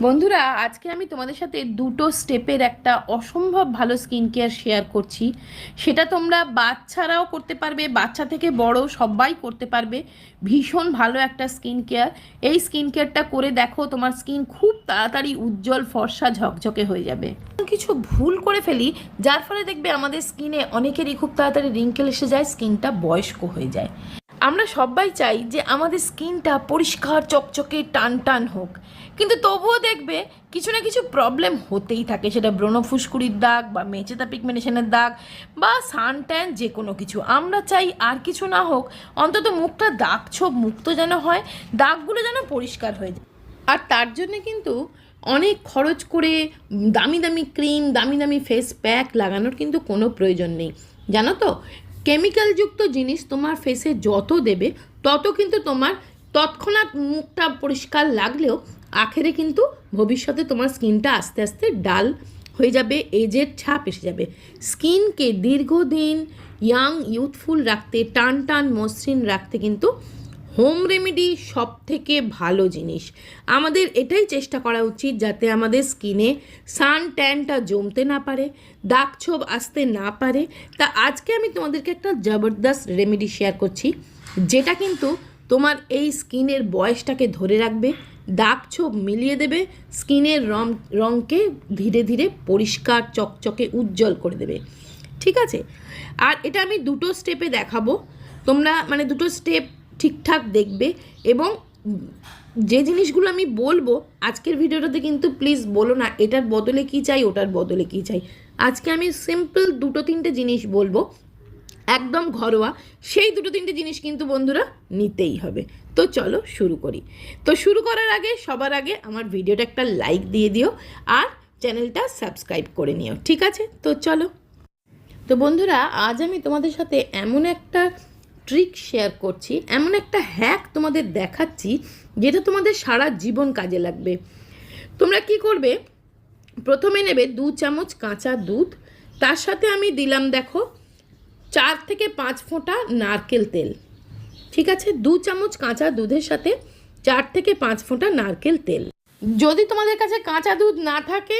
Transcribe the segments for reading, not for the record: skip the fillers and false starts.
বন্ধুরা, আজকে আমি তোমাদের সাথে দুটো স্টেপের একটা অসম্ভব ভালো স্কিন কেয়ার শেয়ার করছি। সেটা তোমরা বাচ্চারাও করতে পারবে, বাচ্চা থেকে বড় সবাই করতে পারবে। ভীষণ ভালো একটা স্কিন কেয়ার। এই স্কিন কেয়ারটা করে দেখো, তোমার স্কিন খুব তাড়াতাড়ি উজ্জ্বল ফর্সা ঝকঝকে হয়ে যাবে। কিছু ভুল করে ফেলি, যার ফলে দেখবে আমাদের স্কিনে অনেকেরই খুব তাড়াতাড়ি রিঙ্কেল এসে যায়, স্কিনটা বয়স্ক হয়ে যায়। আমরা সবাই চাই যে আমাদের স্কিনটা পরিষ্কার চকচকে টান টান হোক, কিন্তু তবুও দেখবে কিছু না কিছু প্রবলেম হতেই থাকে। সেটা ব্রণ ফুসকুড়ির দাগ বা মেচেদা পিগমেন্টেশনের দাগ বা সানট্যান, যে কোনো কিছু। আমরা চাই আর কিছু না হোক, অন্তত মুখটা দাগ ছোপ মুক্ত যেন হয়, দাগগুলো যেন পরিষ্কার হয়ে যায়। আর তার জন্যে কিন্তু অনেক খরচ করে দামি দামি ক্রিম, দামি দামি ফেস প্যাক লাগানোর কিন্তু কোনো প্রয়োজন নেই, জানো তো। কেমিক্যালযুক্ত জিনিস তোমার ফেসে যত দেবে তত কিন্তু তোমার তৎক্ষণাৎ মুখটা পরিষ্কার লাগলেও আখেরে কিন্তু ভবিষ্যতে তোমার স্কিনটা আস্তে আস্তে ডাল হয়ে যাবে, এজের ছাপ এসে যাবে। স্কিনকে দীর্ঘদিন ইয়াং ইউথফুল রাখতে, টান টান মসৃণ রাখতে কিন্তু হোম রেমেডি সব থেকে ভালো জিনিস। আমাদের এটাই চেষ্টা করা উচিত যাতে আমাদের স্কিনে সান ট্যানটা জমতে না পারে, দাগ ছোপ আসতে না পারে। তা আজকে আমি তোমাদেরকে একটা জবরদস্ত রেমেডি শেয়ার করছি, যেটা কিন্তু তোমার এই স্কিনের বয়সটাকে ধরে রাখবে, দাগ ছোপ মিলিয়ে দেবে, স্কিনের রঙকে ধীরে ধীরে পরিষ্কার চকচকে উজ্জ্বল করে দেবে। ঠিক আছে? আর এটা আমি দুটো স্টেপে দেখাবো। তোমরা দুটো স্টেপ ঠিকঠাক দেখবে, এবং যে জিনিসগুলো আমি বলবো আজকের ভিডিওটাতে কিন্তু প্লিজ বলো না এটার বদলে কি চাই, ওটার বদলে কি চাই। আজকে আমি সিম্পল দুটো তিনটে জিনিস বলবো, একদম ঘরোয়া। সেই দুটো তিনটে জিনিস কিন্তু বন্ধুরা নিতেই হবে। তো চলো শুরু করি। তো শুরু করার আগে, সবার আগে আমার ভিডিওটা একটা লাইক দিয়ে দিও, আর চ্যানেলটা সাবস্ক্রাইব করে নিও। ঠিক আছে? তো চলো। তো বন্ধুরা, আজ আমি তোমাদের সাথে এমন একটা ট্রিক শেয়ার করছি, এমন একটা হ্যাক তোমাদের দেখাচ্ছি, যেটা তোমাদের সারা জীবন কাজে লাগবে। তোমরা কি করবে, প্রথমে নেবে 2 চামচ কাঁচা দুধ, তার সাথে আমি দিলাম দেখো 4 থেকে 5 ফোঁটা নারকেল তেল। ঠিক আছে? 2 চামচ কাঁচা দুধের সাথে 4 থেকে 5 ফোঁটা নারকেল তেল। যদি তোমাদের কাছে কাঁচা দুধ না থাকে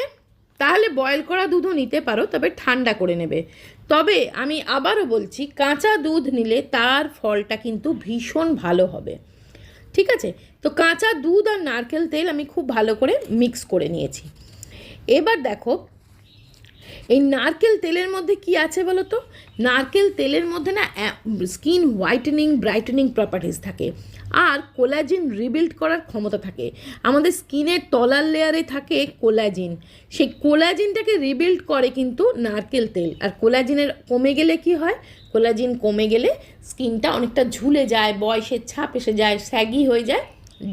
তাহলে বয়েল করা দুধও নিতে পারো, তবে ঠান্ডা করে নেবে। তবে আমি আবারও বলছি, কাঁচা দুধ নিলে তার ফলটা কিন্তু ভীষণ ভালো হবে। ঠিক আছে? তো কাঁচা দুধ আর নারকেল তেল আমি খুব ভালো করে মিক্স করে নিয়েছি। এবার দেখো, এই নারকেল তেলের মধ্যে কি আছে বলো তো? নারকেল তেলের মধ্যে না স্কিন হোয়াইটেনিং, ব্রাইটেনিং প্রপার্টিস থাকে, আর কোলাজিন রিবিল্ড করার ক্ষমতা থাকে। আমাদের স্কিনের তলার লেয়ারে থাকে কোলাজিন, সেই কোলাজিনটাকে রিবিল্ড করে কিন্তু নারকেল তেল। আর কোলাজিনের কমে গেলে কি হয়? কোলাজিন কমে গেলে স্কিনটা অনেকটা ঝুলে যায়, বয়সের ছাপ এসে যায়, স্যাগি হয়ে যায়,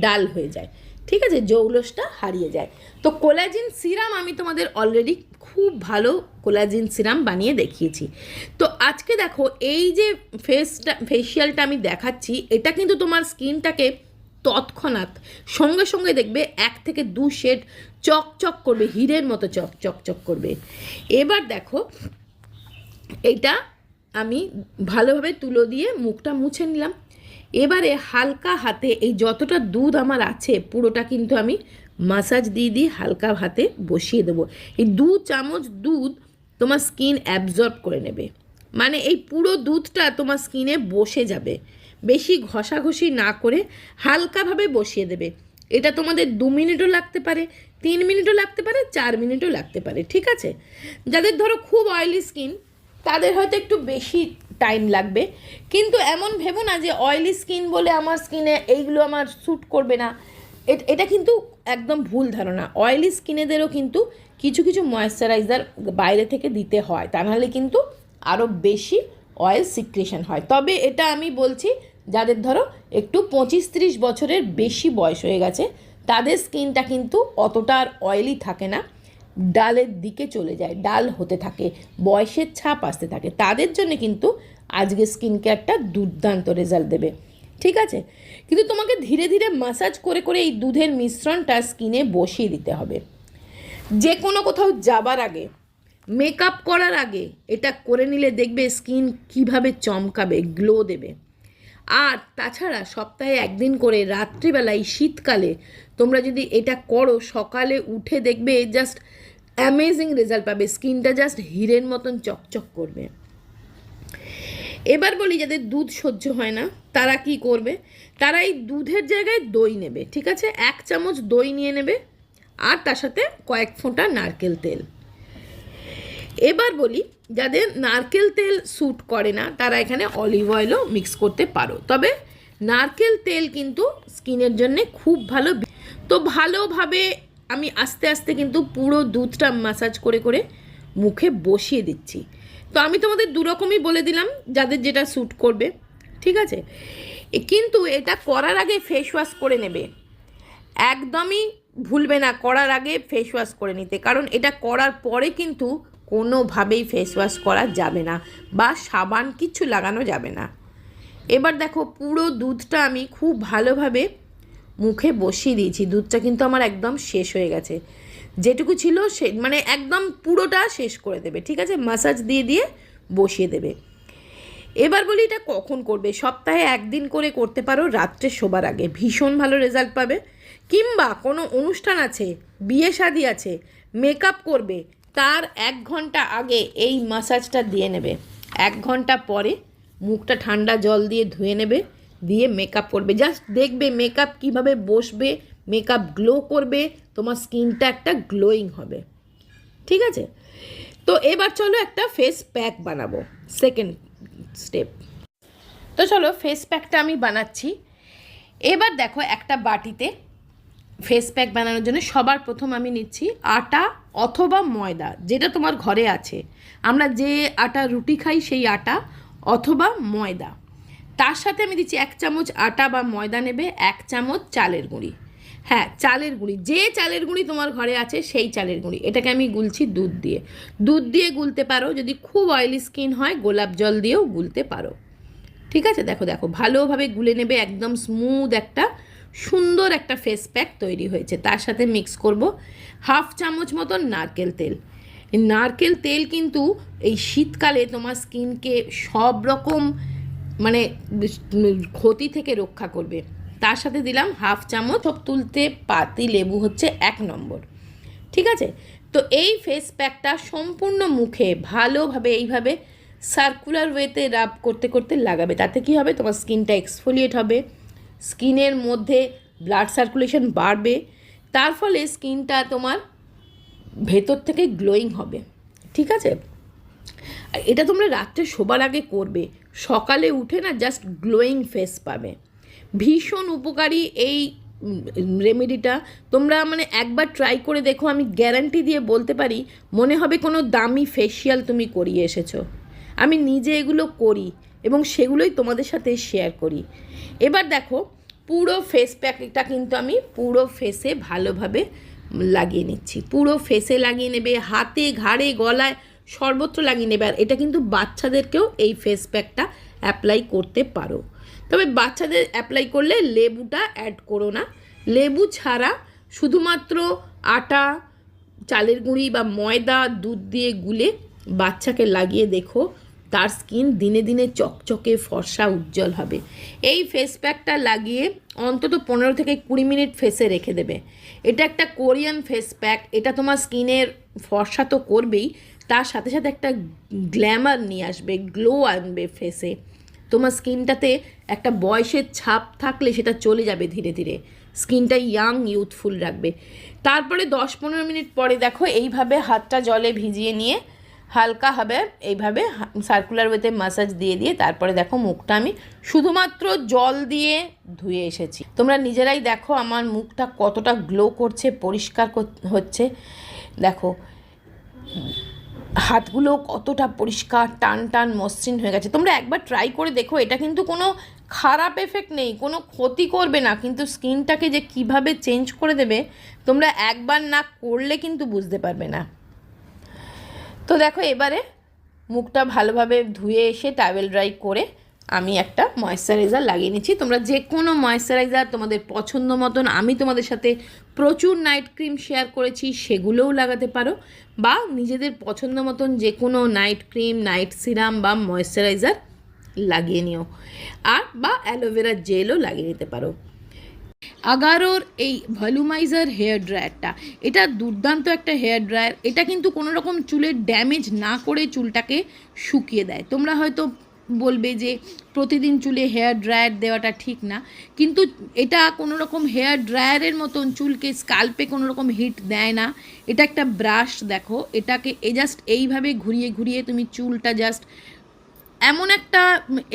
ডাল হয়ে যায়। ঠিক আছে? জৌলসটা হারিয়ে যায়। তো কোলাজিন সিরাম আমি তোমাদের অলরেডি খুব ভালো কোলাজিন সিরাম বানিয়ে দেখিয়েছি। তো আজকে দেখো, এই যে ফেসিয়ালটা আমি দেখাচ্ছি, এটা কিন্তু তোমার স্কিনটাকে তৎক্ষণাৎ সঙ্গে সঙ্গে দেখবে 1 থেকে 2 শেড চকচক করবে, হীরের মতো চকচক করবে। এবার দেখো, এইটা আমি ভালোভাবে তুলো দিয়ে মুখটা মুছে নিলাম। এবারে হালকা হাতে এই যতটা দুধ আমার আছে পুরোটা কিন্তু আমি মাসাজ দিয়ে হালকা হাতে বসিয়ে দেবো। এই 2 চামচ দুধ তোমার স্কিন অ্যাবজর্ব করে নেবে, মানে এই পুরো দুধটা তোমার স্কিনে বসে যাবে। বেশি ঘষাঘষি না করে হালকাভাবে বসিয়ে দেবে। এটা তোমাদের 2 মিনিটও লাগতে পারে, 3 মিনিটও লাগতে পারে, 4 মিনিটও লাগতে পারে। ঠিক আছে? যাদের ধরো খুব অয়েলি স্কিন, তাদের হয়তো একটু বেশি টাইম লাগবে। কিন্তু এমন ভেবো না যে অয়েলি স্কিন বলে আমার স্কিনে এইগুলো আমার স্যুট করবে না। এটা কিন্তু একদম ভুল ধারণা। অয়েলি স্কিনেদেরও কিন্তু কিছু কিছু ময়েশ্চারাইজার বাইরে থেকে দিতে হয়, তা নাহলে কিন্তু আরও বেশি অয়েল সিক্রেশন হয়। তবে এটা আমি বলছি যাদের ধরো একটু 25-30 বছরের বেশি বয়স হয়ে গেছে, তাদের স্কিনটা কিন্তু অতটা আর অয়েলি থাকে না, ডালের দিকে চলে যায়, ডাল হতে থাকে, বয়সের ছাপ আসতে থাকে। তাদের জন্য কিন্তু আজকে স্কিন কেয়ারটা দুর্দান্ত রেজাল্ট দেবে। ঠিক আছে? কিন্তু তোমাকে ধীরে ধীরে মাসাজ করে করে এই দুধের মিশ্রণটা স্কিনে বসিয়ে দিতে হবে। যে কোনো কোথাও যাবার আগে, মেকআপ করার আগে এটা করে নিলে দেখবে স্কিন কিভাবে চমকাবে, গ্লো দেবে। আর তাছাড়া সপ্তাহে 1 দিন করে রাত্রিবেলায় শীতকালে তোমরা যদি এটা করো সকালে উঠে দেখবে জাস্ট অ্যামেজিং রেজাল্ট পাবে, স্কিনটা জাস্ট হিরের মতন চকচক করবে। এবার বলি যাদের দুধ সহ্য হয় না তারা কি করবে, তারা এই দুধের জায়গায় দই নেবে, ঠিক আছে? 1 চামচ দই নিয়ে নেবে আর তার সাথে কয়েক ফোঁটা নারকেল তেল। এবার বলি যাদের নারকেল তেল স্যুট করে না তারা এখানে অলিভ অয়েলও মিক্স করতে পারো, তবে নারকেল তেল কিন্তু স্কিনের জন্য খুব ভালো। তো ভালোভাবে আমি আস্তে আস্তে কিন্তু পুরো দুধটা ম্যাসাজ করে করে মুখে বসিয়ে দিচ্ছি। তো আমি তোমাদের দুরকমই বলে দিলাম যাদের যেটা স্যুট করবে, ঠিক আছে? কিন্তু এটা করার আগে ফেস ওয়াশ করে নেবে, একদমই ভুলবে না করার আগে ফেস ওয়াশ করে নিতে, কারণ এটা করার পরে কিন্তু কোনোভাবেই ফেস ওয়াশ করা যাবে না বা সাবান কিছু লাগানো যাবে না। এবার দেখো পুরো দুধটা আমি খুব ভালোভাবে মুখে বসিয়ে দিয়েছি, দুধটা কিন্তু আমার একদম শেষ হয়ে গেছে, যেটুকু ছিল সে মানে একদম পুরোটা শেষ করে দেবে, ঠিক আছে? ম্যাসাজ দিয়ে দিয়ে বসিয়ে দেবে। এবার বলি এটা কখন করবে, সপ্তাহে 1 দিন করে করতে পারো রাত্রে শোবার আগে, ভীষণ ভালো রেজাল্ট পাবে। কিংবা কোনো অনুষ্ঠান আছে, বিয়ে শাদী আছে, মেকআপ করবে, তার 1 ঘন্টা আগে এই ম্যাসাজটা দিয়ে নেবে, 1 ঘন্টা পরে মুখটা ঠান্ডা জল দিয়ে ধুয়ে নেবে, দিয়ে মেকআপ করবে, জাস্ট দেখবে মেকআপ কিভাবে বসবে, মেকআপ গ্লো করবে, তোমার স্কিনটা একটা গ্লোয়িং হবে, ঠিক আছে? তো এবার চলো একটা ফেস প্যাক বানাবো, সেকেন্ড স্টেপ। তো চলো ফেস প্যাকটা আমি বানাচ্ছি। এবার দেখো একটা বাটিতে ফেস প্যাক বানানোর জন্য সবার প্রথম আমি নিচ্ছি আটা অথবা ময়দা, যেটা তোমার ঘরে আছে। আমরা যে আটা রুটি খাই সেই আটা অথবা ময়দা। তার সাথে আমি দিচ্ছি 1 চামচ আটা বা ময়দা নেবে, 1 চামচ চালের গুঁড়ি। হ্যাঁ, চালের গুঁড়ি, যে চালের গুঁড়ি তোমার ঘরে আছে সেই চালের গুঁড়ি। এটাকে আমি গুলছি দুধ দিয়ে গুলতে পারো, যদি খুব অয়েলি স্কিন হয় গোলাপ জল দিয়েও গুলতে পারো, ঠিক আছে? দেখো দেখো ভালোভাবে গুলে নেবে, একদম স্মুথ একটা সুন্দর একটা ফেস প্যাক তৈরি হয়েছে। তার সাথে মিক্স করব 1/2 চামচ মতন নারকেল তেল। নারকেল তেল কিন্তু এই শীতকালে তোমার স্কিনকে সব রকম মানে ক্ষতি থেকে রক্ষা করবে। তার সাথে দিলাম 1/2 চামচ সব তুলতে পাতি লেবু, হচ্ছে 1 নম্বর, ঠিক আছে? তো এই ফেস প্যাকটা সম্পূর্ণ মুখে ভালোভাবে এইভাবে সার্কুলার ওয়েতে রাব করতে করতে লাগাবে। তাতে কি হবে, তোমার স্কিনটা এক্সফোলিয়েট হবে, স্কিনের মধ্যে ব্লাড সার্কুলেশন বাড়বে, তার ফলে স্কিনটা তোমার ভেতর থেকে গ্লোয়িং হবে, ঠিক আছে? এটা তোমরা রাত্রে শোবার আগে করবে, সকালে উঠে না জাস্ট গ্লোয়িং ফেস পাবে। ভীষণ উপকারী এই রেমেডিটা, তোমরা মানে একবার ট্রাই করে দেখো, আমি গ্যারান্টি দিয়ে বলতে পারি মনে হবে কোনো দামি ফেসিয়াল তুমি করিয়ে এসেছো। আমি নিজে এগুলো করি এবং সেগুলোই তোমাদের সাথে শেয়ার করি। এবার দেখো পুরো ফেস প্যাকটা কিন্তু আমি পুরো ফেসে ভালোভাবে লাগিয়ে নিচ্ছি, পুরো ফেসে লাগিয়ে নেবে, হাতে ঘাড়ে গলায় সর্বত্র লাগিয়ে নেবে। আর এটা কিন্তু বাচ্চাদেরকেও এই ফেস প্যাকটা অ্যাপ্লাই করতে পারো, তবে বাচ্চাদের অ্যাপ্লাই করলে লেবুটা অ্যাড করো না। লেবু ছাড়া শুধুমাত্র আটা, চালের গুঁড়ি বা ময়দা দুধ দিয়ে গুলে বাচ্চাকে লাগিয়ে দেখো, তার স্কিন দিনে দিনে চকচকে ফর্সা উজ্জ্বল হবে। এই ফেস প্যাকটা লাগিয়ে অন্তত 15 থেকে 20 মিনিট ফেসে রেখে দেবে। এটা একটা কোরিয়ান ফেস প্যাক, এটা তোমার স্কিনের ফর্সা তো করবেই, তার সাথে সাথে একটা গ্ল্যামার নিয়ে আসবে, গ্লো আনবে ফেসে। তোমার স্কিনটাতে একটা বয়সের ছাপ থাকলে সেটা চলে যাবে ধীরে ধীরে, স্কিনটা ইয়াং ইউথফুল রাখবে। তারপরে 10-15 মিনিট পরে দেখো এইভাবে হাতটা জলে ভিজিয়ে নিয়ে হালকা হবে এইভাবে সার্কুলার ওয়েতে ম্যাসাজ দিয়ে দিয়ে তারপরে দেখো মুখটা আমি শুধুমাত্র জল দিয়ে ধুয়ে এসেছি। তোমরা নিজেরাই দেখো আমার মুখটা কতটা গ্লো করছে, পরিষ্কার হচ্ছে। দেখো হাতগুলো কতটা পরিষ্কার, টান টান মসৃণ হয়ে গেছে। তোমরা একবার ট্রাই করে দেখো, এটা কিন্তু কোনো খারাপ এফেক্ট নেই, কোনো ক্ষতি করবে না, কিন্তু স্কিনটাকে যে কিভাবে চেঞ্জ করে দেবে তোমরা একবার না করলে কিন্তু বুঝতে পারবে না। তো দেখো এবারে মুখটা ভালোভাবে ধুয়ে এসে টাওয়েল ড্রাই করে আমি একটা ময়েশ্চারাইজার লাগিয়ে নিচ্ছি। তোমরা যে কোনো ময়েশ্চারাইজার তোমাদের পছন্দ মতন, আমি তোমাদের সাথে প্রচুর নাইট ক্রিম শেয়ার করেছি সেগুলোও লাগাতে পারো, বা নিজেদের পছন্দ মতন যে কোনো নাইট ক্রিম, নাইট সিরাম বা ময়েশ্চারাইজার লাগিয়ে নিও, আর বা অ্যালোভেরা জেলও লাগিয়ে নিতে পারো। আগারোর এই ভলিউমাইজার হেয়ার ড্রায়ারটা, এটা দুর্দান্ত একটা হেয়ার ড্রায়ার। এটা কিন্তু কোনো রকম চুলের ড্যামেজ না করে চুলটাকে শুকিয়ে দেয়। তোমরা হয়তো বলবে যে প্রতিদিন চুলে হেয়ার ড্রায়ার দেওয়াটা ঠিক না, কিন্তু এটা কোনো রকম হেয়ার ড্রায়ারের মতন চুলকে স্কাল্পে কোনো রকম হিট দেয় না। এটা একটা ব্রাশ, দেখো এটাকে জাস্ট এইভাবে ঘুরিয়ে ঘুরিয়ে তুমি চুলটা জাস্ট এমন একটা,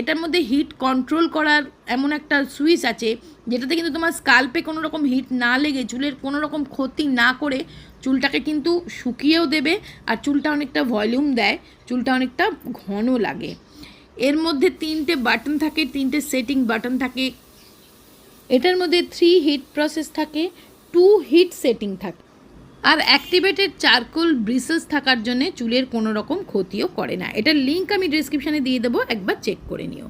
এটার মধ্যে হিট কন্ট্রোল করার এমন একটা সুইচ আছে যেটাতে কিন্তু তোমার স্কাল্পে কোনো রকম হিট না লেগে চুলের কোনো রকম ক্ষতি না করে চুলটাকে কিন্তু শুকিয়েও দেবে, আর চুলটা অনেকটা ভলিউম দেয়, চুলটা অনেকটা ঘন লাগে। এর মধ্যে 3টে বাটন থাকে, 3টে সেটিং বাটন থাকে। এটার মধ্যে 3 হিট প্রসেস থাকে, 2 হিট সেটিং থাকে, আর অ্যাক্টিভেটেড চারকোল ব্রিসেস থাকার জন্য চুলের কোনো রকম ক্ষতিও করে না। এটার লিঙ্ক আমি ডিসক্রিপশানে দিয়ে দেবো, একবার চেক করে নিও।